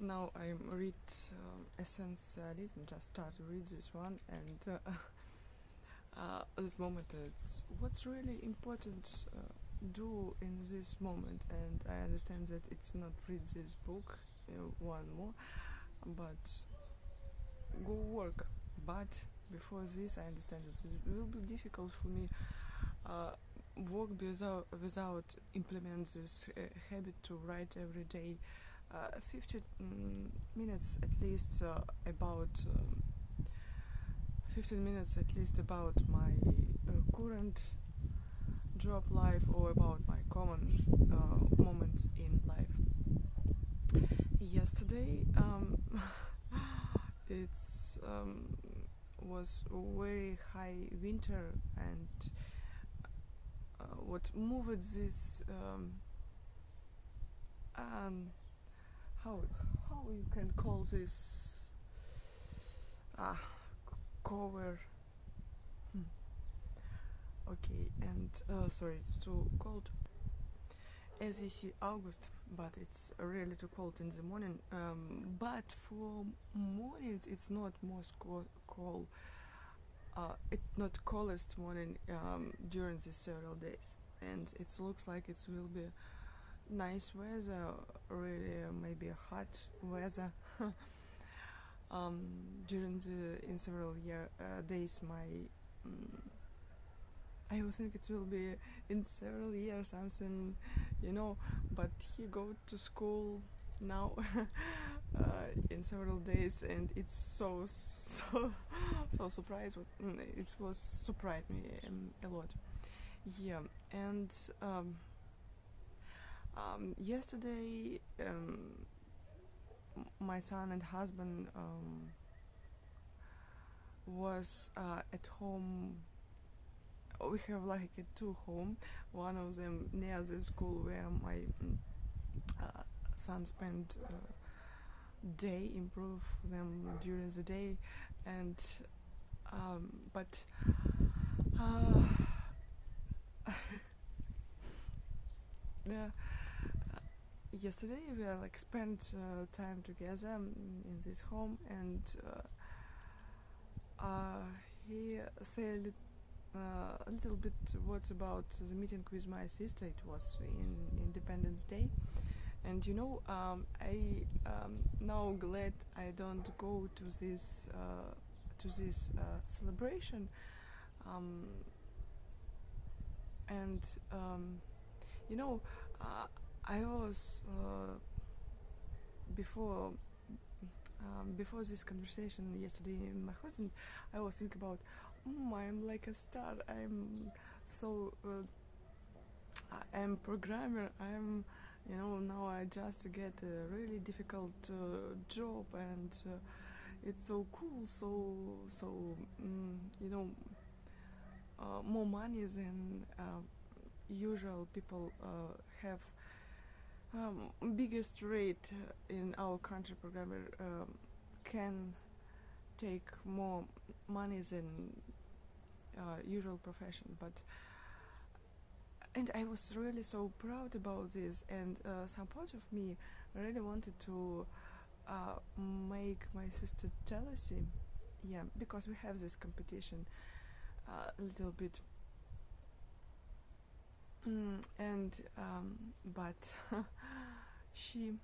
now I read Essentialism, just start to read this one, and this moment it's what's really important do in this moment, and I understand that it's not read this book one more, but go work. But before this, I understand that it will be difficult for me work without implement this habit to write every day 50 minutes at least about 15 minutes at least about my current job life or about my common moments in life. Yesterday it's was very high winter, and what moved this how you can call this cover. Okay, and sorry, it's too cold. As you see, August, but it's really too cold in the morning. But for mornings, it's not most cold. It's not coldest morning during these several days, and it looks like it will be nice weather, really maybe hot weather. During the in several days, I would think it will be in several years something, but he go to school now in several days, and it's so surprised. It was surprised me a lot. Yeah, and yesterday my son and husband was at home. We have like two home. One of them near the school where my son spent day, improve them during the day, and but yeah, yesterday we spent time together in this home, and he said a little bit words about the meeting with my sister. It was in Independence Day, and I now glad I don't go to this celebration, and I was before this conversation yesterday with my husband, I was thinking about, I'm like a star. I'm so I'm programmer. I'm now I just get a really difficult job, and it's so cool. So more money than usual people have. Biggest rate in our country, programmer can take more money than usual profession, and I was really so proud about this, and some part of me really wanted to make my sister jealousy, because we have this competition a little bit, and but she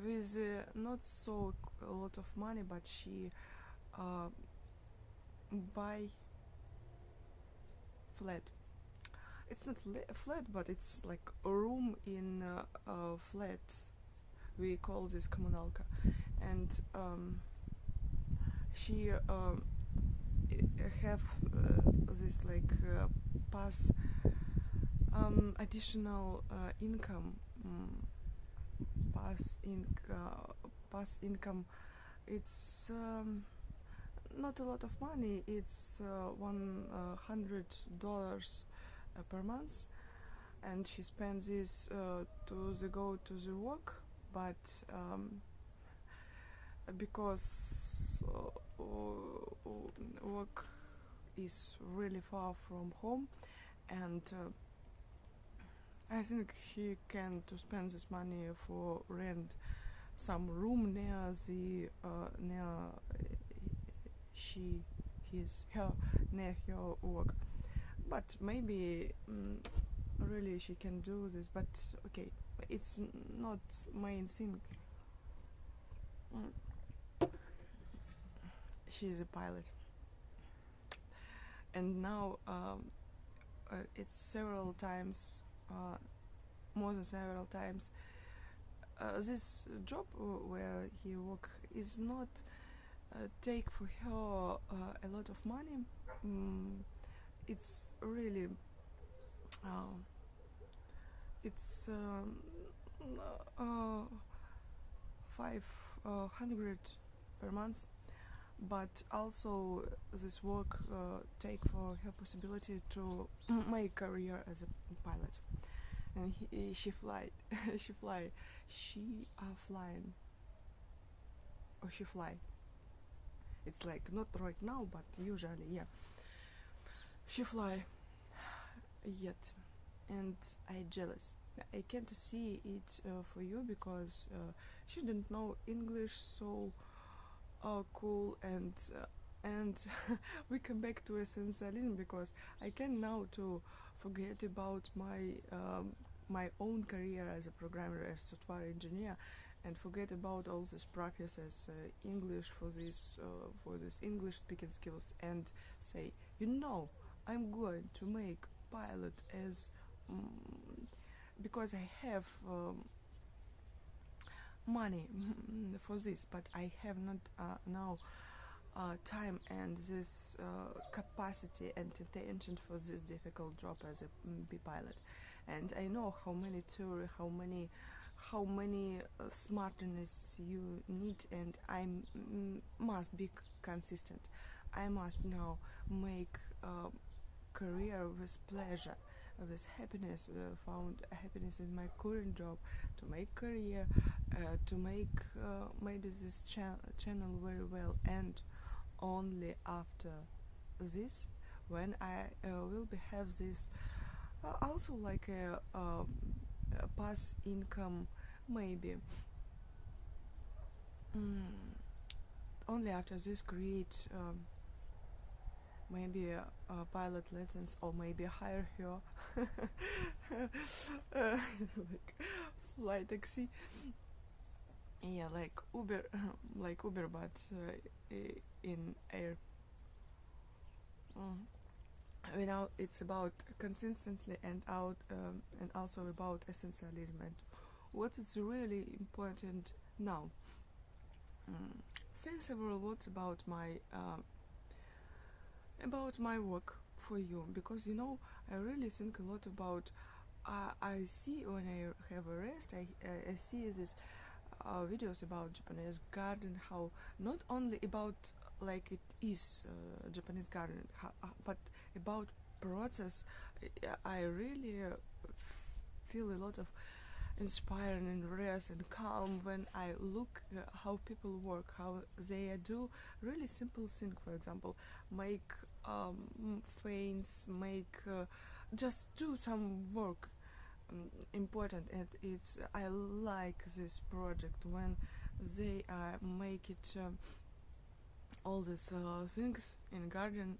with not so a lot of money, but she buy flat. It's not flat, but it's like a room in a flat. We call this kommunalka, and she have this pass additional income, pass income. It's not a lot of money. It's $100 per month, and she spends this to go to the work, but because work is really far from home, and I think she can to spend this money for rent some room near the near she his her near her work. But maybe really she can do this. But okay, it's not main thing. She is a pilot, and now it's several times, more than several times. This job where he work is not take for her a lot of money. It's really it's 500 per month, but also this work take for her possibility to make career as a pilot. And she fly flying, or she fly. It's like not right now, but usually, yeah. She fly yet, and I jealous. I can't see it for you because she didn't know English so cool, and we come back to essentialism because I can now to forget about my own career as a programmer, as software engineer, and forget about all this practice as English for this English speaking skills, and say, I'm going to make pilot as because I have money for this, but I have not now time and this capacity and intention for this difficult job as a pilot. And I know how many theory, how many smartness you need, and I must be consistent. I must now make career with pleasure, with happiness. Found happiness in my current job, to make career, to make maybe this channel very well, and only after this, when I will be have this also like a pass income, maybe only after this create maybe a pilot license, or maybe hire her like fly taxi, yeah, like Uber but in air. It's about consistency and and also about essentialism, and what is really important now. Say several words about my work for you, because I really think a lot about. I see when I have a rest, I see these videos about Japanese garden, how not only about like it is Japanese garden, but about process. I really feel a lot of inspiring and rest and calm when I look how people work, how they do really simple thing. For example, make fans, make just do some work important. And it's I like this project when they make it all these things in garden.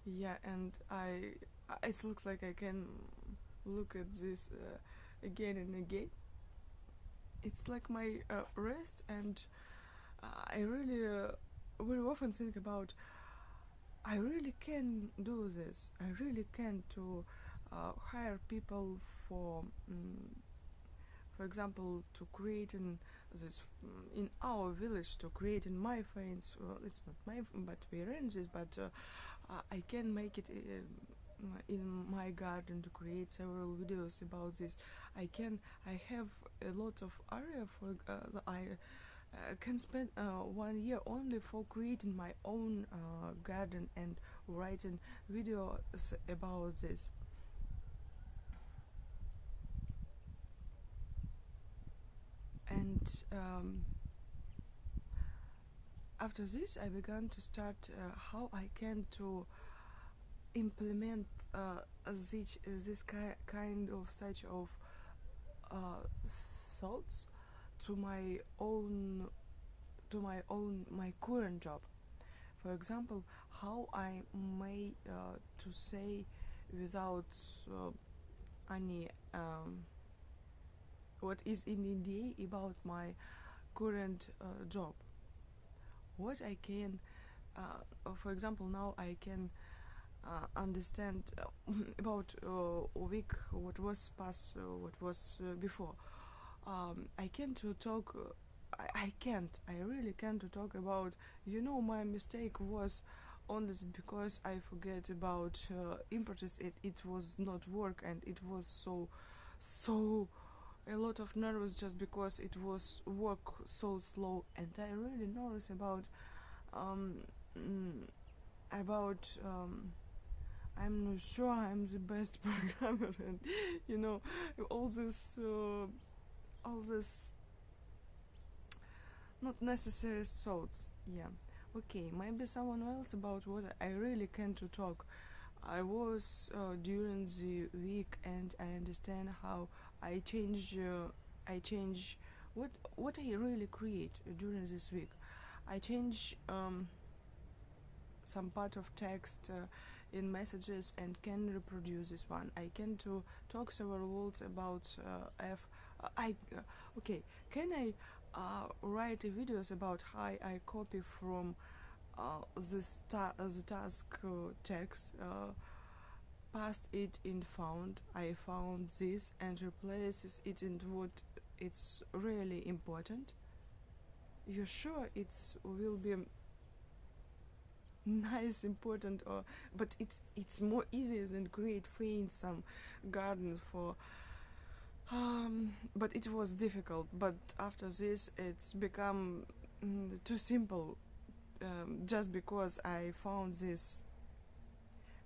Yeah, and it looks like I can look at this again and again. It's like my rest, and I really very often think about, I really can do this. I really can to hire people for example, to create in our village, to create in my fans. Well, it's not my, but we arrange this. But I can make it in my garden, to create several videos about this. I have a lot of area for I can spend 1 year only for creating my own garden and writing videos about this. And after this, I began to start how I can to implement this kind of such of thoughts, to my current job. For example, how I may to say without any what is in NDA about my current job. What I can, for example, now I can understand about a week what was past, what was before. I can't to talk. I can't. I really can't to talk about. My mistake was only because I forget about importance. It was not work, and it was so a lot of nervous just because it was work so slow, and I really nervous about I'm not sure I'm the best programmer, and all this not necessary thoughts. Yeah, okay, maybe someone else about what I really can to talk. I was during the week, and I understand how I change what I really create during this week. I change some part of text in messages and can reproduce this one. I can to talk several words about F. Okay. Can I write videos about how I copy from the task text, past it in found. I found this and replaces it in what it's really important. You sure it will be nice important, or but it's more easier than create faint some gardens for but it was difficult. But after this it's become too simple, just because I found this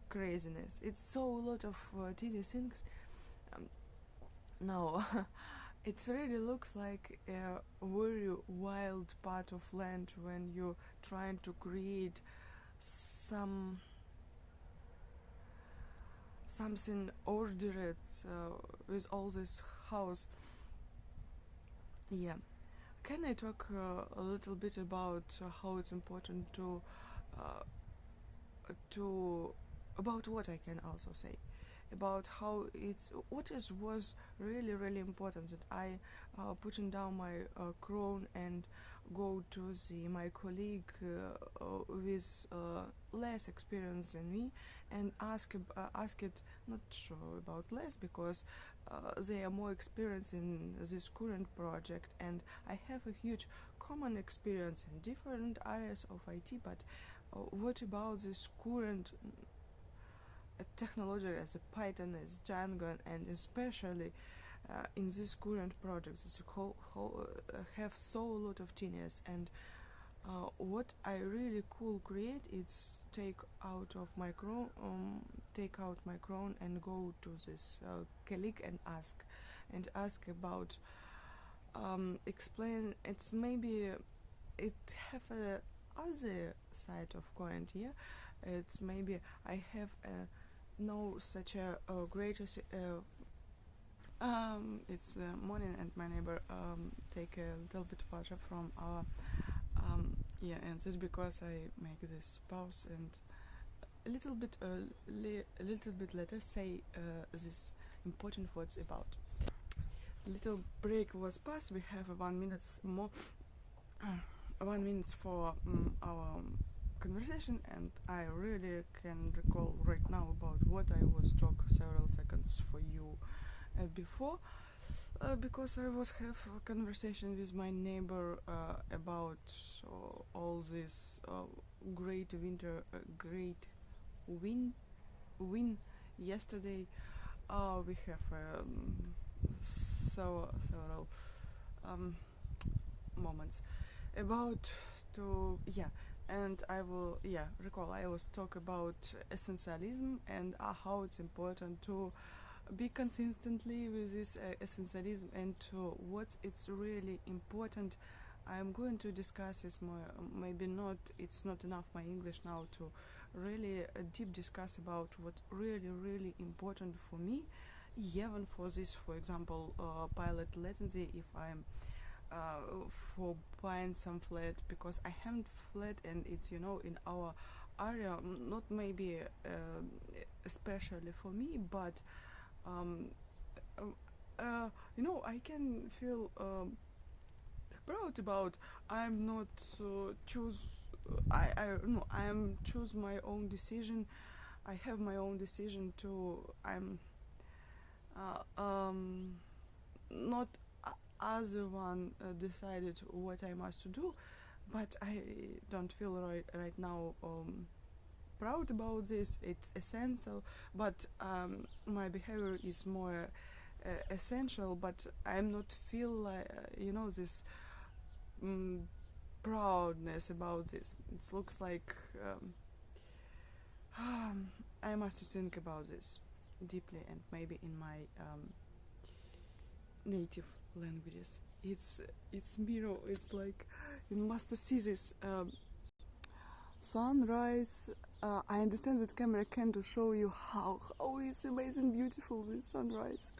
craziness. It's so a lot of tiny things. Now it really looks like a very wild part of land when you're trying to create something ordered with all this house. Yeah. Can I talk a little bit about how it's important to about what I can also say about how was really important that I putting down my crown and go to my colleague with less experience than me, and ask it, not sure about less, because they are more experienced in this current project, and I have a huge common experience in different areas of IT. But what about this current technology as a Python, as Django, and especially in this current project that have so a lot of genius, and what I really cool create is take out my crown and go to this colleague and ask about explain. It's maybe it have a other side of coin here. It's maybe I have no such a great it's morning, and my neighbor take a little bit water from our and that's because I make this pause and a little bit later say this important words about. Little break was passed. We have 1 minute more, 1 minute for our conversation, and I really can recall right now about what I was talk several seconds for you before, because I was have a conversation with my neighbor about all this great win yesterday. We have several moments about to and I will recall I was talk about essentialism and how it's important to be consistently with this essentialism, and what it's really important. I'm going to discuss this more. Maybe not. It's not enough my English now to really deep discuss about what really important for me. Even for this, for example, pilot latency. If I'm for buying some flat, because I haven't flat, and it's, you know, in our area, not maybe especially for me, but um, you know, I can feel proud about. I'm not choose. I no. I am choose my own decision. I have my own decision to. I'm not other one decided what I must do, but I don't feel right now proud about this. It's essential, but my behavior is more essential. But I'm not feel like you know, this um, proudness about this. It looks like I must think about this deeply, and maybe in my native languages. It's mirror. It's like you must see this sunrise. I understand that camera can to show you how it's amazing, beautiful this sunrise.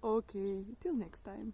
Okay, till next time.